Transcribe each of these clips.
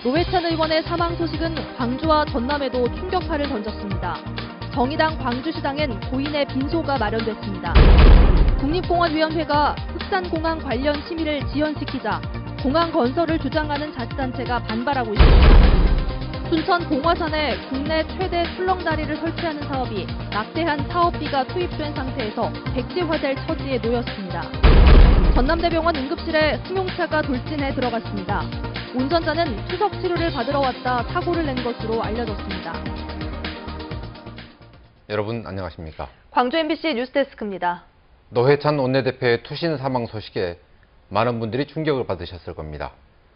노회찬 의원의 사망 소식은 광주와 전남에도 충격파를 던졌습니다. 정의당 광주시당엔 고인의 빈소가 마련됐습니다. 국립공원위원회가 흑산공항 관련 심의를 지연시키자 공항 건설을 주장하는 자치단체가 반발하고 있습니다. 순천 봉화산에 국내 최대 출렁다리를 설치하는 사업이 막대한 사업비가 투입된 상태에서 백지화될 처지에 놓였습니다. 전남대병원 응급실에 승용차가 돌진해 들어갔습니다. 운전자는 투석 치료를 받으러 왔다 사고를 낸 것으로 알려졌습니다. 여러분 안녕하십니까? 광주 MBC 뉴스데스크입니다. 노회찬 원내대표의 투신 사망 소식에 많은 분들이 충격을 받으셨을 겁니다.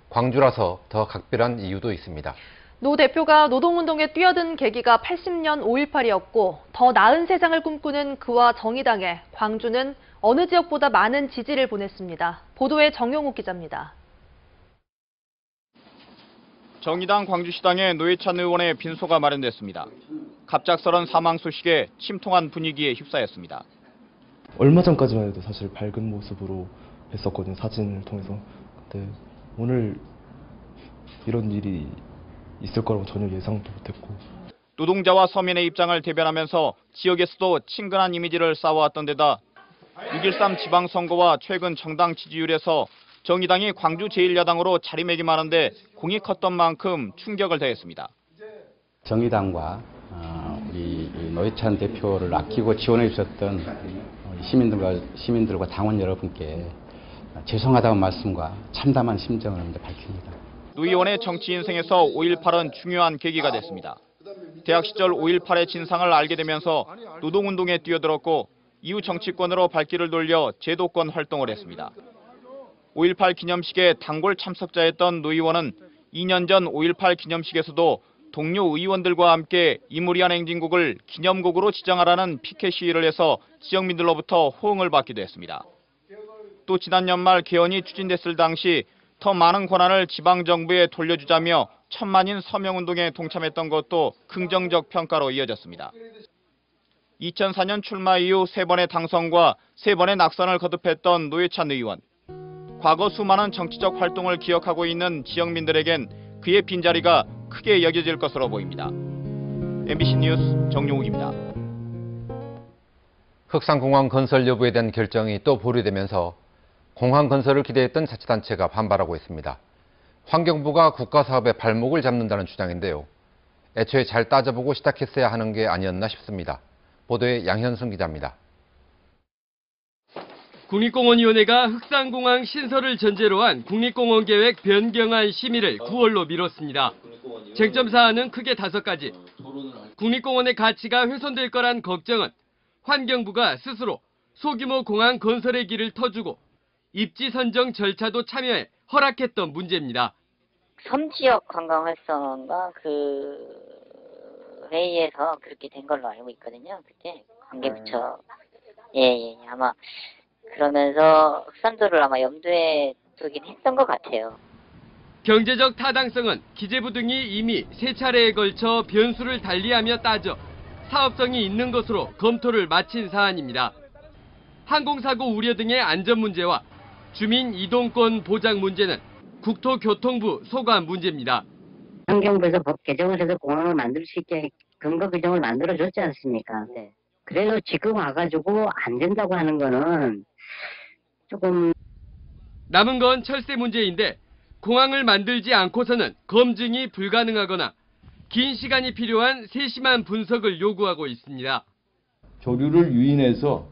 광주라서 더 각별한 이유도 있습니다. 노 대표가 노동운동에 뛰어든 계기가 80년 5.18이었고 더 나은 세상을 꿈꾸는 그와 정의당에 광주는 어느 지역보다 많은 지지를 보냈습니다. 보도에 정용욱 기자입니다. 정의당 광주시당에 노회찬 의원의 빈소가 마련됐습니다. 갑작스런 사망 소식에 침통한 분위기에 휩싸였습니다. 얼마 전까지만 해도 사실 밝은 모습으로 뵀었거든요, 사진을 통해서. 근데 오늘 이런 일이 있을 거라고 전혀 예상도 못했고. 노동자와 서민의 입장을 대변하면서 지역에서도 친근한 이미지를 쌓아왔던 데다 6.13 지방선거와 최근 정당 지지율에서 정의당이 광주 제1야당으로 자리매김하는데 공이 컸던 만큼 충격을 더했습니다. 정의당과 우리 노회찬 대표를 아끼고 지원해 주셨던 시민들과 당원 여러분께 죄송하다는 말씀과 참담한 심정을 밝힙니다. 노 의원의 정치 인생에서 5.18은 중요한 계기가 됐습니다. 대학 시절 5.18의 진상을 알게 되면서 노동운동에 뛰어들었고 이후 정치권으로 발길을 돌려 제도권 활동을 했습니다. 5.18 기념식에 단골 참석자였던 노 의원은 2년 전 5.18 기념식에서도 동료 의원들과 함께 이무리한 행진곡을 기념곡으로 지정하라는 피켓 시위를 해서 지역민들로부터 호응을 받기도 했습니다. 또 지난 연말 개헌이 추진됐을 당시 더 많은 권한을 지방정부에 돌려주자며 천만인 서명운동에 동참했던 것도 긍정적 평가로 이어졌습니다. 2004년 출마 이후 3번의 당선과 3번의 낙선을 거듭했던 노회찬 의원. 과거 수많은 정치적 활동을 기억하고 있는 지역민들에겐 그의 빈자리가 크게 여겨질 것으로 보입니다. MBC 뉴스 정용욱입니다. 흑산공항 건설 여부에 대한 결정이 또 보류되면서 공항 건설을 기대했던 자치단체가 반발하고 있습니다. 환경부가 국가사업의 발목을 잡는다는 주장인데요. 애초에 잘 따져보고 시작했어야 하는 게 아니었나 싶습니다. 보도에 양현승 기자입니다. 국립공원위원회가 흑산공항 신설을 전제로 한 국립공원계획 변경안 심의를 9월로 미뤘습니다. 쟁점 사안은 크게 5가지. 국립공원의 가치가 훼손될 거란 걱정은 환경부가 스스로 소규모 공항 건설의 길을 터주고 입지 선정 절차도 참여해 허락했던 문제입니다. 섬지역 관광 활성화 회의에서 그렇게 된 걸로 알고 있거든요. 그때 관계부처 아마 그러면서 흑산도를 아마 염두에 두긴 했던 것 같아요. 경제적 타당성은 기재부 등이 이미 3차례에 걸쳐 변수를 달리하며 따져 사업성이 있는 것으로 검토를 마친 사안입니다. 항공사고 우려 등의 안전 문제와 주민 이동권 보장 문제는 국토교통부 소관 문제입니다. 환경부에서 법 개정을 해서 공항을 만들 수 있게 근거 규정을 만들어줬지 않습니까? 네. 그래도 지금 와가지고 안 된다고 하는 거는 조금... 남은 건 철새 문제인데 공항을 만들지 않고서는 검증이 불가능하거나 긴 시간이 필요한 세심한 분석을 요구하고 있습니다. 조류를 유인해서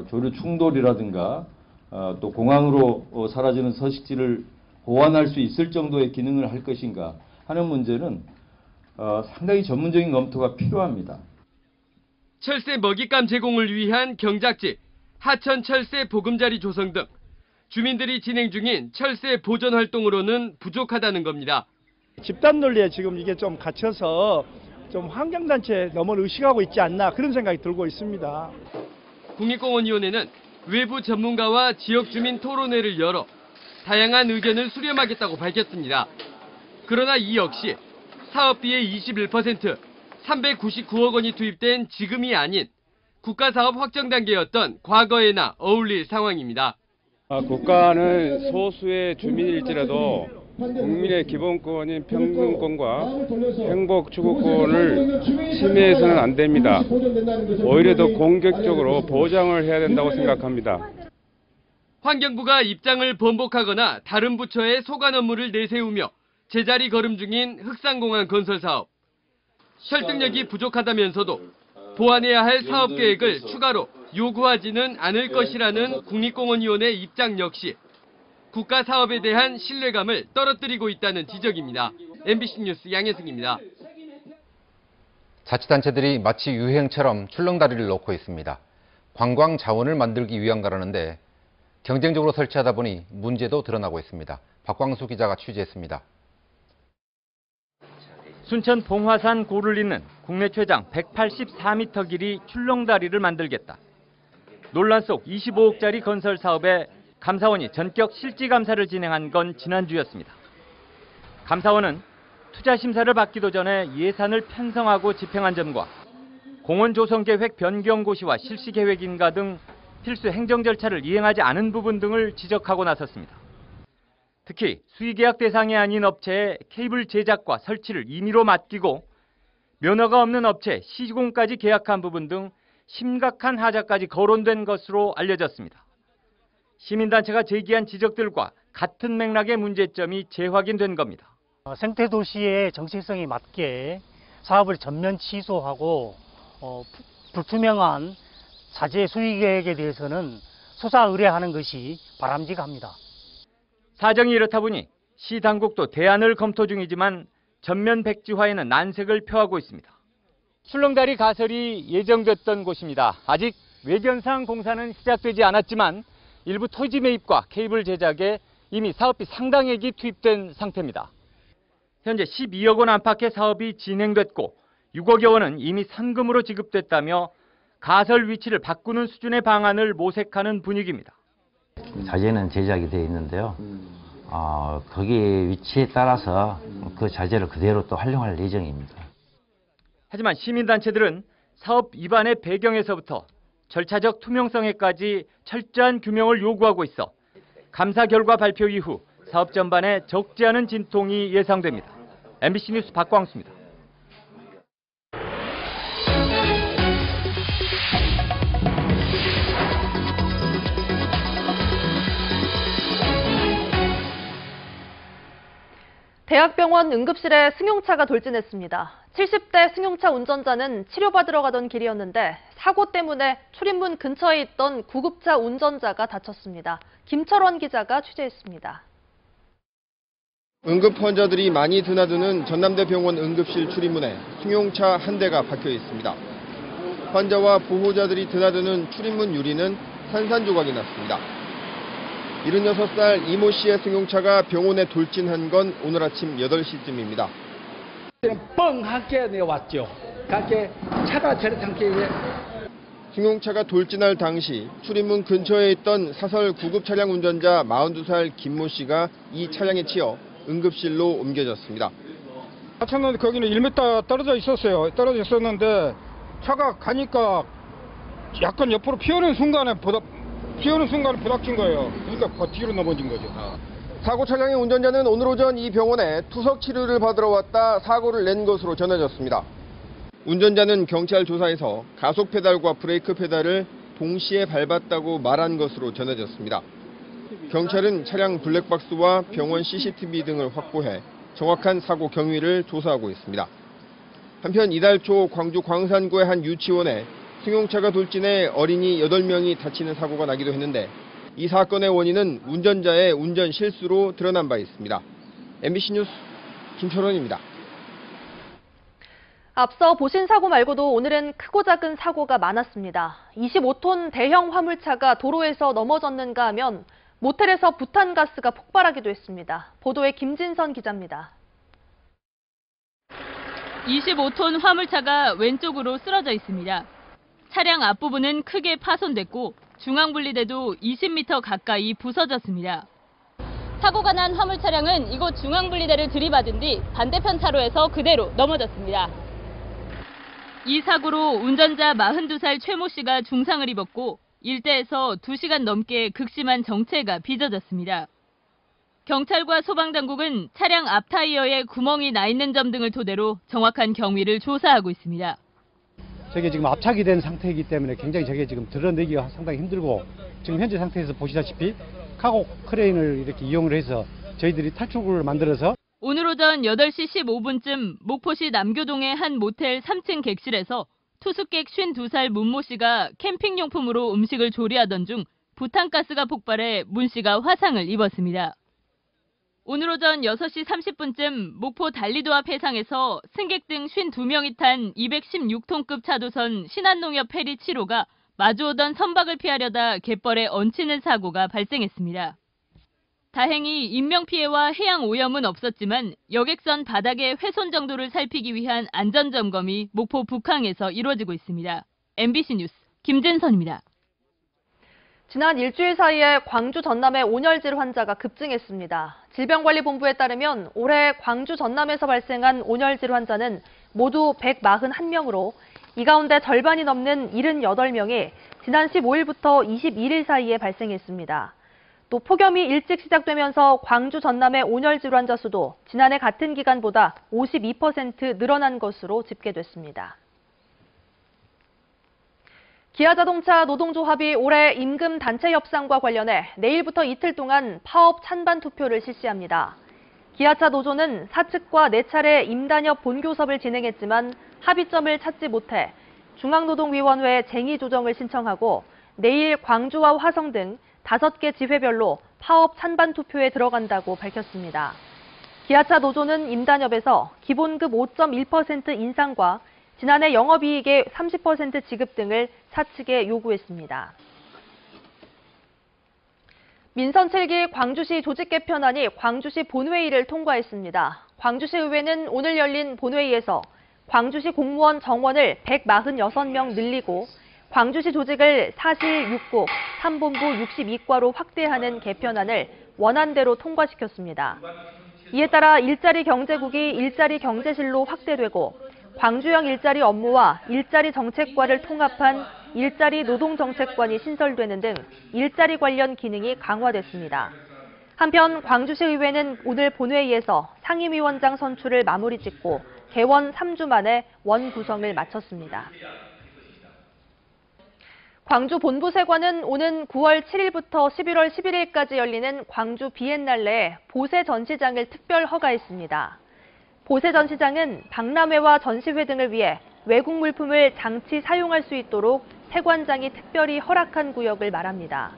조류 충돌이라든가 또 공항으로 사라지는 서식지를 보완할 수 있을 정도의 기능을 할 것인가 하는 문제는 상당히 전문적인 검토가 필요합니다. 철새 먹잇감 제공을 위한 경작지, 하천 철새 보금자리 조성 등 주민들이 진행 중인 철새 보존 활동으로는 부족하다는 겁니다. 집단 논리에 지금 이게 좀 갇혀서 좀 환경단체에 너무 의식하고 있지 않나 그런 생각이 들고 있습니다. 국립공원위원회는 외부 전문가와 지역 주민 토론회를 열어 다양한 의견을 수렴하겠다고 밝혔습니다. 그러나 이 역시 사업비의 21%, 399억 원이 투입된 지금이 아닌 국가사업 확정 단계였던 과거에나 어울릴 상황입니다. 국가는 소수의 주민일지라도 국민의 기본권인 평등권과 행복 추구권을 침해해서는 안 됩니다. 오히려 더 공격적으로 보장을 해야 된다고 생각합니다. 환경부가 입장을 번복하거나 다른 부처의 소관 업무를 내세우며 제자리 걸음 중인 흑산공항 건설 사업. 설득력이 부족하다면서도 보완해야 할 사업 계획을 추가로 요구하지는 않을 것이라는 국립공원위원회 입장 역시 국가 사업에 대한 신뢰감을 떨어뜨리고 있다는 지적입니다. MBC 뉴스 양혜승입니다. 자치단체들이 마치 유행처럼 출렁다리를 놓고 있습니다. 관광 자원을 만들기 위한가라는데 경쟁적으로 설치하다 보니 문제도 드러나고 있습니다. 박광수 기자가 취재했습니다. 순천 봉화산 고를 잇는 국내 최장 184m 길이 출렁다리를 만들겠다. 논란 속 25억짜리 건설 사업에 감사원이 전격 실지 감사를 진행한 건 지난주였습니다. 감사원은 투자 심사를 받기도 전에 예산을 편성하고 집행한 점과 공원 조성 계획 변경 고시와 실시 계획 인가 등 필수 행정 절차를 이행하지 않은 부분 등을 지적하고 나섰습니다. 특히 수의계약 대상이 아닌 업체에 케이블 제작과 설치를 임의로 맡기고 면허가 없는 업체 시공까지 계약한 부분 등 심각한 하자까지 거론된 것으로 알려졌습니다. 시민단체가 제기한 지적들과 같은 맥락의 문제점이 재확인된 겁니다. 생태도시의 정체성에 맞게 사업을 전면 취소하고 불투명한 사제 수의 계획에 대해서는 수사 의뢰하는 것이 바람직합니다. 사정이 이렇다 보니 시 당국도 대안을 검토 중이지만 전면 백지화에는 난색을 표하고 있습니다. 출렁다리 가설이 예정됐던 곳입니다. 아직 외견상 공사는 시작되지 않았지만 일부 토지 매입과 케이블 제작에 이미 사업비 상당액이 투입된 상태입니다. 현재 12억 원 안팎의 사업이 진행됐고 6억여 원은 이미 선금으로 지급됐다며 가설 위치를 바꾸는 수준의 방안을 모색하는 분위기입니다. 자재는 제작이 되어 있는데요. 거기 위치에 따라서 그 자재를 그대로 또 활용할 예정입니다. 하지만 시민단체들은 사업 위반의 배경에서부터 절차적 투명성에까지 철저한 규명을 요구하고 있어 감사 결과 발표 이후 사업 전반에 적지 않은 진통이 예상됩니다. MBC 뉴스 박광수입니다. 대학병원 응급실에 승용차가 돌진했습니다. 70대 승용차 운전자는 치료받으러 가던 길이었는데 사고 때문에 출입문 근처에 있던 구급차 운전자가 다쳤습니다. 김철원 기자가 취재했습니다. 응급 환자들이 많이 드나드는 전남대병원 응급실 출입문에 승용차 한 대가 박혀 있습니다. 환자와 보호자들이 드나드는 출입문 유리는 산산조각이 났습니다. 76살 이모 씨의 승용차가 병원에 돌진한 건 오늘 아침 8시쯤입니다. 뻥하게 내왔죠. 그게 차가 저렇게 승용차가 돌진할 당시 출입문 근처에 있던 사설 구급 차량 운전자 42살 김모 씨가 이 차량에 치여 응급실로 옮겨졌습니다. 차는 거기는 1m 떨어져 있었어요. 떨어져 있었는데 차가 가니까 약간 옆으로 피어오는 순간에 부닥친 거예요. 그러니까 뒤로 넘어진 거죠. 사고 차량의 운전자는 오늘 오전 이 병원에 투석 치료를 받으러 왔다 사고를 낸 것으로 전해졌습니다. 운전자는 경찰 조사에서 가속 페달과 브레이크 페달을 동시에 밟았다고 말한 것으로 전해졌습니다. 경찰은 차량 블랙박스와 병원 CCTV 등을 확보해 정확한 사고 경위를 조사하고 있습니다. 한편 이달 초 광주 광산구의 한 유치원에 승용차가 돌진해 어린이 8명이 다치는 사고가 나기도 했는데 이 사건의 원인은 운전자의 운전 실수로 드러난 바 있습니다. MBC 뉴스 김철원입니다. 앞서 보신 사고 말고도 오늘은 크고 작은 사고가 많았습니다. 25톤 대형 화물차가 도로에서 넘어졌는가 하면 모텔에서 부탄가스가 폭발하기도 했습니다. 보도에 김진선 기자입니다. 25톤 화물차가 왼쪽으로 쓰러져 있습니다. 차량 앞부분은 크게 파손됐고 중앙분리대도 20m 가까이 부서졌습니다. 사고가 난 화물 차량은 이곳 중앙분리대를 들이받은 뒤 반대편 차로에서 그대로 넘어졌습니다. 이 사고로 운전자 42살 최모 씨가 중상을 입었고 일대에서 2시간 넘게 극심한 정체가 빚어졌습니다. 경찰과 소방당국은 차량 앞 타이어에 구멍이 나 있는 점 등을 토대로 정확한 경위를 조사하고 있습니다. 저게 지금 압착이 된 상태이기 때문에 굉장히 저게 지금 드러내기가 상당히 힘들고 지금 현재 상태에서 보시다시피 카고 크레인을 이렇게 이용을 해서 저희들이 탈출구를 만들어서 오늘 오전 8시 15분쯤 목포시 남교동의 한 모텔 3층 객실에서 투숙객 52살 문모 씨가 캠핑용품으로 음식을 조리하던 중 부탄가스가 폭발해 문 씨가 화상을 입었습니다. 오늘 오전 6시 30분쯤 목포 달리도 앞 해상에서 승객 등 52명이 탄 216톤급 차도선 신한농협 페리 7호가 마주오던 선박을 피하려다 갯벌에 얹히는 사고가 발생했습니다. 다행히 인명피해와 해양 오염은 없었지만 여객선 바닥의 훼손 정도를 살피기 위한 안전점검이 목포 북항에서 이루어지고 있습니다. MBC 뉴스 김진선입니다. 지난 일주일 사이에 광주 전남의 온열질 환자가 급증했습니다. 질병관리본부에 따르면 올해 광주 전남에서 발생한 온열질 환자는 모두 141명으로 이 가운데 절반이 넘는 78명이 지난 15일부터 21일 사이에 발생했습니다. 또 폭염이 일찍 시작되면서 광주 전남의 온열질 환자 수도 지난해 같은 기간보다 52% 늘어난 것으로 집계됐습니다. 기아자동차 노동조합이 올해 임금 단체 협상과 관련해 내일부터 이틀 동안 파업 찬반 투표를 실시합니다. 기아차 노조는 사측과 4차례 임단협 본교섭을 진행했지만 합의점을 찾지 못해 중앙노동위원회에 쟁의 조정을 신청하고 내일 광주와 화성 등 5개 지회별로 파업 찬반 투표에 들어간다고 밝혔습니다. 기아차 노조는 임단협에서 기본급 5.1% 인상과 지난해 영업이익의 30% 지급 등을 사측에 요구했습니다. 민선 7기 광주시 조직 개편안이 광주시 본회의를 통과했습니다. 광주시 의회는 오늘 열린 본회의에서 광주시 공무원 정원을 146명 늘리고 광주시 조직을 사실 6국, 3본부 62과로 확대하는 개편안을 원안대로 통과시켰습니다. 이에 따라 일자리 경제국이 일자리 경제실로 확대되고 광주형 일자리 업무와 일자리 정책과를 통합한 일자리 노동정책관이 신설되는 등 일자리 관련 기능이 강화됐습니다. 한편 광주시 의회는 오늘 본회의에서 상임위원장 선출을 마무리 짓고 개원 3주 만에 원 구성을 마쳤습니다. 광주 본부세관은 오는 9월 7일부터 11월 11일까지 열리는 광주 비엔날레에 보세 전시장을 특별 허가했습니다. 보세 전시장은 박람회와 전시회 등을 위해 외국 물품을 장치 사용할 수 있도록 세관장이 특별히 허락한 구역을 말합니다.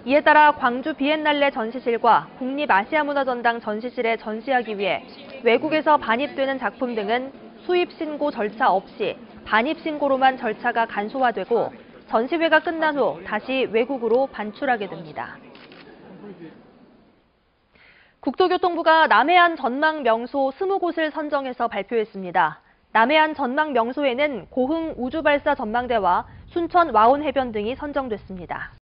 이에 따라 광주 비엔날레 전시실과 국립아시아문화전당 전시실에 전시하기 위해 외국에서 반입되는 작품 등은 수입 신고 절차 없이 반입 신고로만 절차가 간소화되고 전시회가 끝난 후 다시 외국으로 반출하게 됩니다. 국토교통부가 남해안 전망 명소 20곳을 선정해서 발표했습니다. 남해안 전망 명소에는 고흥 우주발사 전망대와 순천 와온 해변 등이 선정됐습니다.